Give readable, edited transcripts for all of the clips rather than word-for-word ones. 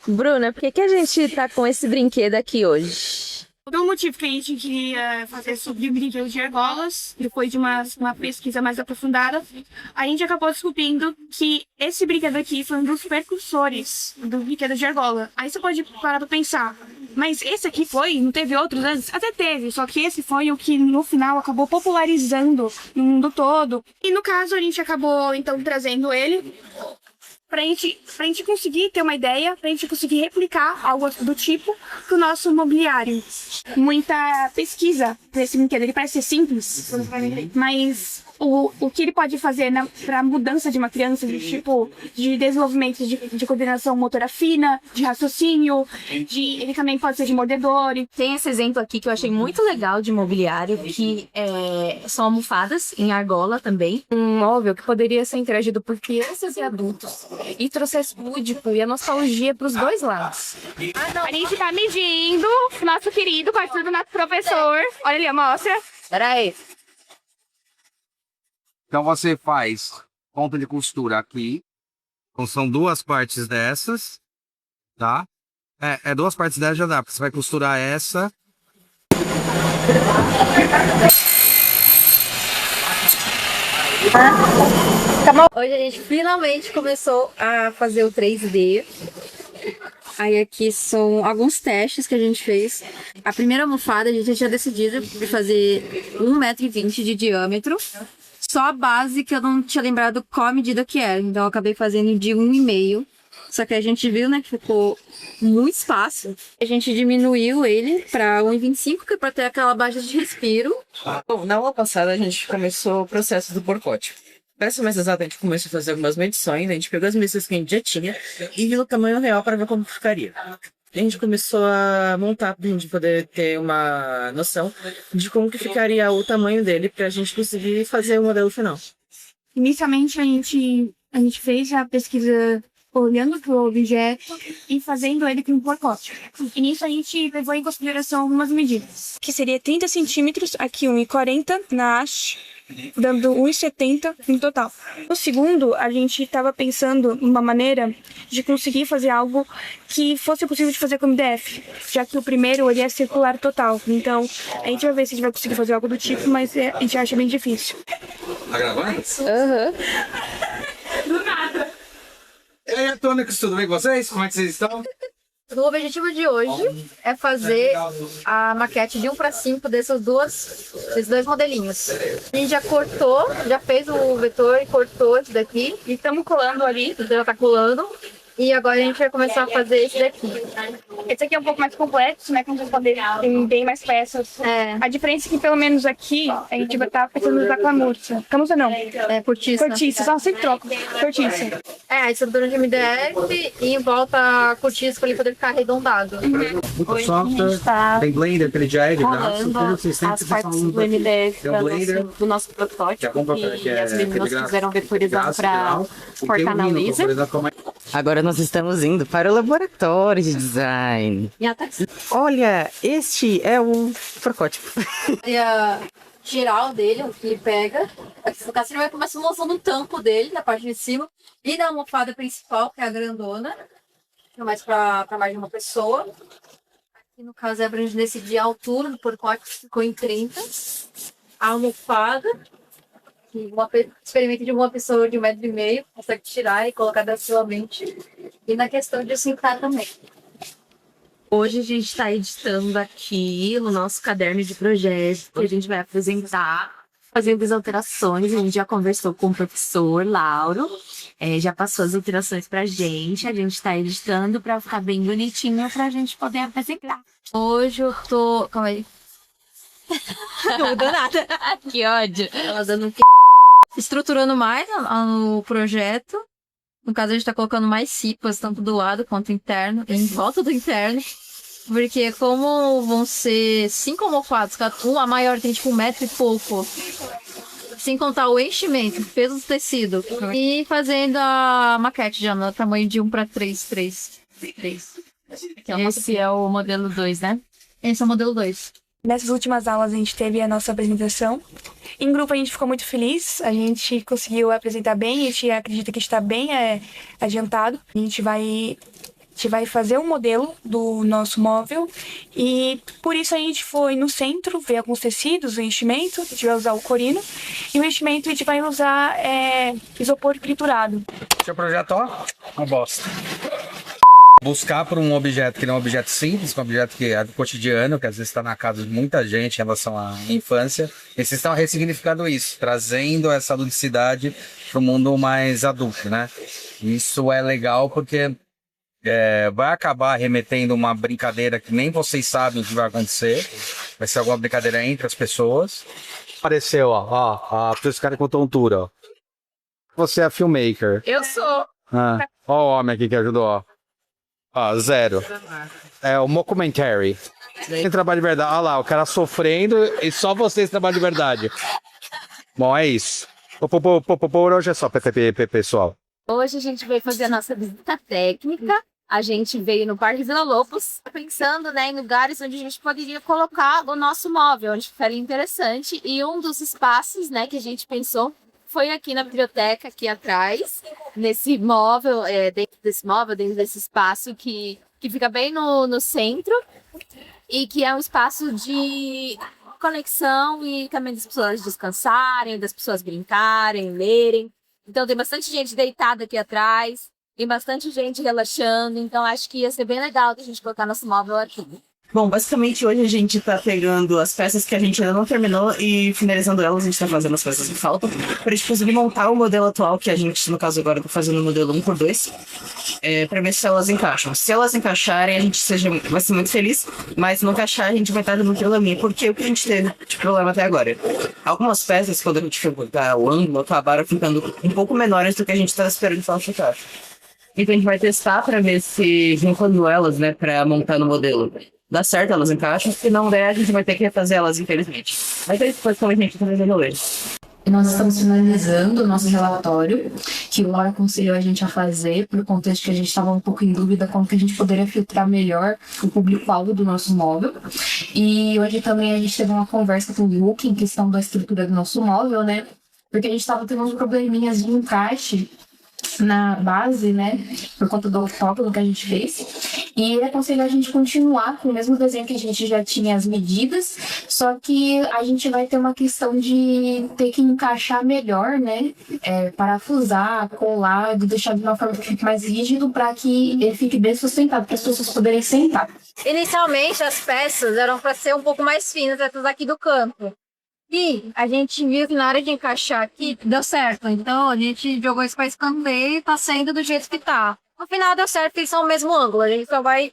Bruna, por que que a gente tá com esse brinquedo aqui hoje? O motivo que a gente queria fazer sobre brinquedos de argolas, depois de uma pesquisa mais aprofundada, a gente acabou descobrindo que esse brinquedo aqui foi um dos precursores do brinquedo de argola. Aí você pode parar pra pensar, mas esse aqui foi? Não teve outros antes? Até teve, só que esse foi o que no final acabou popularizando no mundo todo. E no caso a gente acabou então trazendo ele pra gente conseguir ter uma ideia, pra gente conseguir replicar algo do tipo pro nosso mobiliário. Muita pesquisa pra esse brinquedo, ele parece ser simples, mas o que ele pode fazer pra mudança de uma criança, de desenvolvimento de coordenação motora fina, de raciocínio, ele também pode ser de mordedor. Tem esse exemplo aqui que eu achei muito legal de mobiliário, que são almofadas em argola também. Um móvel que poderia ser interagido por crianças e adultos e trouxesse o lúdico e a nostalgia pros dois lados. A gente tá medindo o nosso querido, com a ajuda do nosso professor. Olha ali, mostra. Peraí. Então você faz ponta de costura aqui. Então são duas partes dessas, tá? Duas partes dessas já dá, porque você vai costurar essa. Hoje a gente finalmente começou a fazer o 3D. Aí aqui são alguns testes que a gente fez. A primeira almofada a gente já tinha decidido de fazer 1,20 m de diâmetro. Só a base que eu não tinha lembrado qual a medida que era. Então eu acabei fazendo de 1,5 m. Só que a gente viu, né, que ficou muito espaço. A gente diminuiu ele para 1,25 m, que é para ter aquela baixa de respiro. Bom, na aula passada a gente começou o processo do porcote. Para ser mais exato, a gente começou a fazer algumas medições, a gente pegou as medidas que a gente já tinha e viu o tamanho real para ver como ficaria. A gente começou a montar para a gente poder ter uma noção de como que ficaria o tamanho dele para a gente conseguir fazer o modelo final. Inicialmente a gente fez a pesquisa olhando para o objeto e fazendo ele com um porcote. E nisso a gente levou em consideração algumas medidas. Que seria 30 centímetros, aqui 1,40 na haste, dando 1,70 no total. No segundo, a gente estava pensando numa maneira de conseguir fazer algo que fosse possível de fazer com MDF, já que o primeiro ele é circular total. Então, a gente vai ver se a gente vai conseguir fazer algo do tipo, mas a gente acha bem difícil. Tá gravando? Aham. E aí, Atônicos, tudo bem com vocês? Como é que vocês estão? O objetivo de hoje é fazer a maquete de 1:5 desses dois modelinhos. A gente já cortou, já fez o vetor e cortou esse daqui. E estamos colando ali. Já tá colando. E agora a gente vai começar a fazer esse daqui. Esse aqui é um pouco mais complexo, né? Como vocês podem ver, tem bem mais peças. A diferença é que, pelo menos aqui, a gente vai estar precisando usar camurça. Camurça não. Cortiça. Cortiça, só sempre troco. Cortiça. A estrutura de MDF e em volta a cortiça para ele poder ficar arredondado. Muito software, tem Blender, aquele já é de graça. As partes do MDF do nosso protótipo, que as meninas fizeram vetorizando para cortar na laser. Agora nós estamos indo para o laboratório de design. Olha, este é o protótipo. E a geral dele, o que ele pega. No caso, ele vai começar mostrando o tampo dele, na parte de cima, e da almofada principal, que é a grandona, que é mais para mais de uma pessoa. Aqui, no caso, é a gente decidir a altura do porcote, que ficou em 30. A almofada, que experimento de uma pessoa de 1,5 m, consegue tirar e colocar tranquilamente. E na questão de sentar também. Hoje a gente está editando aqui no nosso caderno de projeto, que a gente vai apresentar, fazendo as alterações. A gente já conversou com o professor Lauro, já passou as alterações pra gente. A gente está editando para ficar bem bonitinho pra gente poder apresentar. Hoje eu tô... Calma aí. Não mudou nada. Que ódio. Ela dando um estruturando mais o projeto. No caso, a gente tá colocando mais cipas, tanto do lado quanto interno, em volta do interno. Porque como vão ser 5 almofadas, uma maior tem tipo 1 metro e pouco. Sem contar o enchimento, peso do tecido. E fazendo a maquete já no tamanho de 1:3. Esse é o modelo 2, né? Esse é o modelo 2. Nessas últimas aulas a gente teve a nossa apresentação. Em grupo a gente ficou muito feliz, a gente conseguiu apresentar bem, a gente acredita que está bem adiantado. A gente vai gente vai fazer um modelo do nosso móvel e por isso a gente foi no centro ver alguns tecidos, o enchimento, a gente vai usar o corino e o enchimento a gente vai usar isopor triturado. Seu projeto, ó, uma bosta. Buscar por um objeto que não é um objeto simples, um objeto que é do cotidiano, que às vezes está na casa de muita gente em relação à infância. E vocês estão ressignificando isso, trazendo essa ludicidade para o mundo mais adulto, né? Isso é legal porque vai acabar remetendo uma brincadeira que nem vocês sabem o que vai acontecer. Vai ser alguma brincadeira entre as pessoas. Apareceu, ó, para os caras com tontura, ó. Você é filmmaker. Eu sou. Ó o homem aqui que ajudou, ó. Zero. É o mockumentary. Tem trabalho de verdade. Olha lá, o cara sofrendo e só vocês trabalham de verdade. Bom, é isso. Por hoje é só, pessoal. Hoje a gente veio fazer a nossa visita técnica. A gente veio no Parque Vila Lobos, pensando, né, em lugares onde a gente poderia colocar o nosso móvel, onde ficaria interessante. E um dos espaços, né, que a gente pensou foi aqui na biblioteca, aqui atrás, nesse móvel, dentro desse espaço que fica bem no centro e que é um espaço de conexão e também das pessoas descansarem, das pessoas brincarem, lerem. Então tem bastante gente deitada aqui atrás, tem bastante gente relaxando, então acho que ia ser bem legal a gente colocar nosso móvel aqui. Bom, basicamente hoje a gente tá pegando as peças que a gente ainda não terminou e finalizando elas, a gente tá fazendo as peças que faltam pra gente conseguir montar o modelo atual, que a gente, no caso agora, tá fazendo o modelo 1x2, pra ver se elas encaixam. Se elas encaixarem, a gente vai ser muito feliz, mas se não encaixar, a gente vai estar dando probleminha, porque o que a gente teve de problema até agora? Algumas peças, quando a gente foi botar o ângulo, acabaram ficando um pouco menores do que a gente tava esperando que elas ficassem. Então a gente vai testar pra ver se vinculando elas, né, pra montar no modelo. Dá certo, elas encaixam. Se não der, a gente vai ter que refazer elas, infelizmente. Mas é isso, basicamente, a gente tá fazendo hoje. Nós estamos finalizando o nosso relatório, que o Laura aconselhou a gente a fazer, por conta de que a gente estava um pouco em dúvida como que a gente poderia filtrar melhor o público-alvo do nosso móvel. E hoje também a gente teve uma conversa com o Luke em questão da estrutura do nosso móvel, né? Porque a gente estava tendo uns probleminhas de encaixe na base, né, por conta do octógono que a gente fez, e ele aconselhou a gente continuar com o mesmo desenho que a gente já tinha as medidas, só que a gente vai ter uma questão de ter que encaixar melhor, né, parafusar, colar, de deixar de uma forma que fique mais rígido para que ele fique bem sustentado, para as pessoas poderem sentar. Inicialmente, as peças eram para ser um pouco mais finas, essas aqui do canto. E a gente viu que na hora de encaixar aqui, deu certo. Então, a gente jogou isso para escanteio e tá saindo do jeito que tá. No final deu certo, porque eles são o mesmo ângulo. A gente só vai,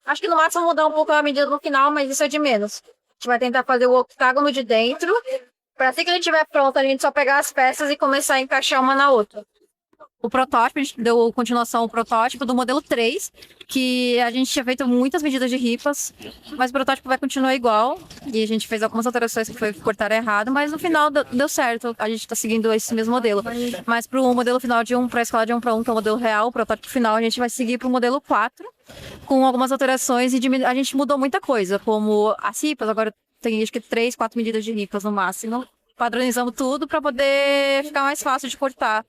acho que no máximo mudar um pouco a medida no final, mas isso é de menos. A gente vai tentar fazer o octágono de dentro, para assim que a gente estiver pronto, a gente só pegar as peças e começar a encaixar uma na outra. O protótipo, a gente deu continuação ao protótipo do modelo 3, que a gente tinha feito muitas medidas de ripas, mas o protótipo vai continuar igual, e a gente fez algumas alterações que foi cortar errado, mas no final deu certo, a gente está seguindo esse mesmo modelo. Mas para o modelo final para a escala de 1 para 1, que é o modelo real, o protótipo final, a gente vai seguir para o modelo 4, com algumas alterações, e a gente mudou muita coisa, como as ripas, agora tem acho que 3, 4 medidas de ripas no máximo, padronizamos tudo para poder ficar mais fácil de cortar.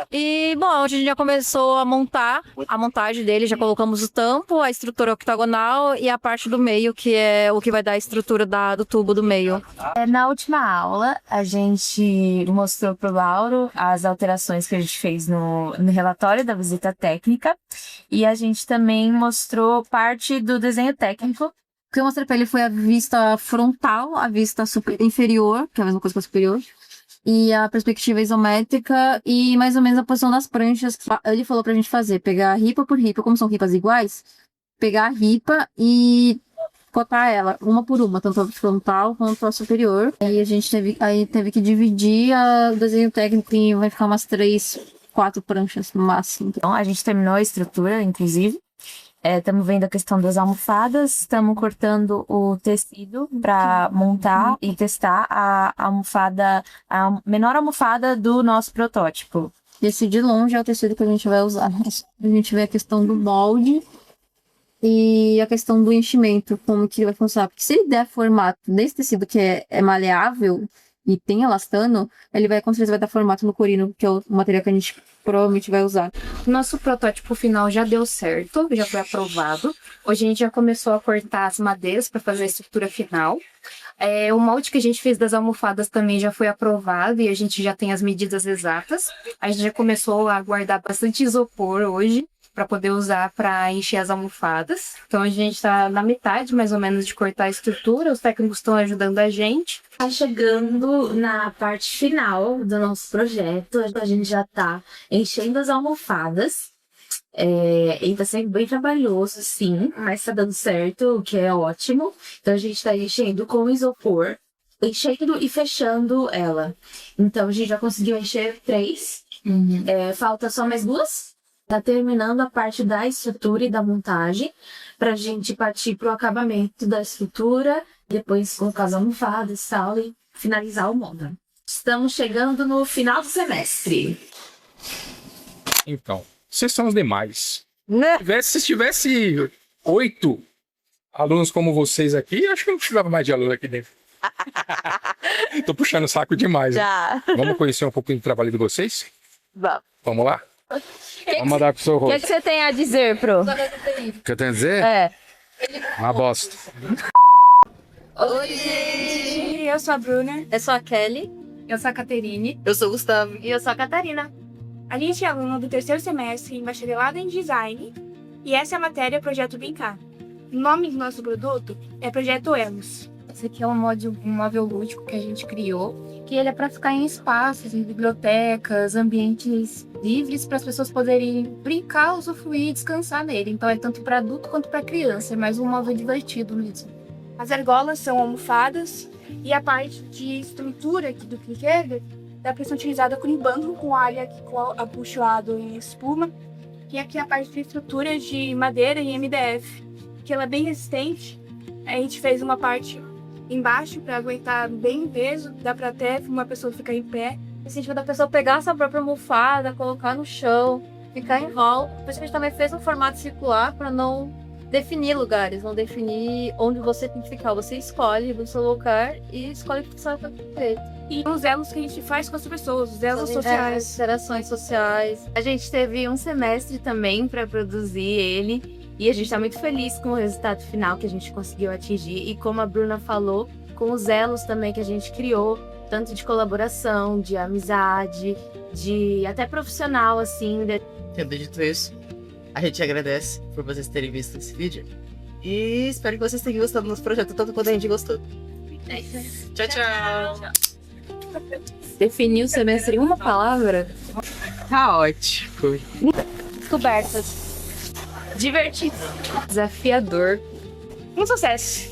E, bom, hoje a gente já começou a montar a montagem dele, já colocamos o tampo, a estrutura octagonal e a parte do meio, que é o que vai dar a estrutura do tubo do meio. Na última aula, a gente mostrou para o Lauro as alterações que a gente fez no relatório da visita técnica e a gente também mostrou parte do desenho técnico. O que eu mostrei para ele foi a vista frontal, a vista inferior, que é a mesma coisa que a superior, e a perspectiva isométrica e mais ou menos a posição das pranchas. Ele falou pra gente fazer, pegar ripa por ripa, como são ripas iguais, pegar a ripa e cotar ela, uma por uma, tanto a frontal quanto a superior. E a gente teve que dividir o desenho técnico e vai ficar umas 3, 4 pranchas no máximo. Então, a gente terminou a estrutura, inclusive. Estamos vendo a questão das almofadas, estamos cortando o tecido para montar e testar a menor almofada do nosso protótipo. Esse de longe é o tecido que a gente vai usar. A gente vê a questão do molde e a questão do enchimento, como que vai funcionar. Porque se ele der formato nesse tecido que é maleável e tem elastano, ele vai com certeza vai dar formato no corino, que é o material que a gente provavelmente vai usar. Nosso protótipo final já deu certo, já foi aprovado. Hoje a gente já começou a cortar as madeiras para fazer a estrutura final. O molde que a gente fez das almofadas também já foi aprovado e a gente já tem as medidas exatas. A gente já começou a guardar bastante isopor hoje para poder usar para encher as almofadas. Então a gente está na metade mais ou menos de cortar a estrutura, os técnicos estão ajudando a gente. Tá chegando na parte final do nosso projeto, a gente já tá enchendo as almofadas. E tá sendo bem trabalhoso, sim, mas tá dando certo, o que é ótimo. Então a gente tá enchendo com isopor, enchendo e fechando ela. Então a gente já conseguiu encher 3. Falta só mais 2. Tá terminando a parte da estrutura e da montagem, pra gente partir pro acabamento da estrutura, depois colocar as almofadas e tal, e finalizar o módulo. Estamos chegando no final do semestre. Então, vocês são os demais. Né? Se tivesse 8 alunos como vocês aqui, acho que não precisava mais de aluno aqui dentro. Tô puxando o saco demais. Né? Já. Vamos conhecer um pouquinho do trabalho de vocês? Vamos. Vamos lá? Vamos mandar pro seu O rosto. que você tem a dizer, Pro? O que eu tenho a dizer? Uma bosta. Oi, gente! Eu sou a Bruna. Eu sou a Kelly. Eu sou a Caterine. Eu sou o Gustavo. E eu sou a Catarina. A gente é aluna do 3º semestre em Bacharelado em Design e essa é a matéria Projeto Brincar. O nome do nosso produto é Projeto Elos. Esse aqui é um móvel lúdico que a gente criou, que ele é para ficar em espaços, em bibliotecas, ambientes livres para as pessoas poderem brincar, usufruir e descansar nele. Então é tanto para adulto quanto para criança, é mais um móvel divertido mesmo. As argolas são almofadas e a parte de estrutura aqui do brinquedo dá para ser utilizada com banco, com alha, com apuxoado em espuma. E aqui a parte de estrutura de madeira e MDF, que ela é bem resistente. A gente fez uma parte embaixo para aguentar bem o peso, dá para até uma pessoa ficar em pé. O sentido da pessoa pegar a sua própria almofada, colocar no chão, ficar em rol. Por isso que a gente também fez um formato circular para não definir lugares, não definir onde você tem que ficar. Você escolhe o seu lugar e escolhe o que você vai fazer. E os elos que a gente faz com as pessoas, os elos sociais. Interações sociais. A gente teve um semestre também para produzir ele e a gente está muito feliz com o resultado final que a gente conseguiu atingir. E como a Bruna falou, com os elos também que a gente criou, tanto de colaboração, de amizade, de até profissional, assim. Tendo dito isso, a gente agradece por vocês terem visto esse vídeo e espero que vocês tenham gostado do nosso projeto tanto quanto a gente gostou. Tchau, tchau! Definir o semestre em uma palavra? Tá ótimo. Descobertas. Divertido. Desafiador. Um sucesso!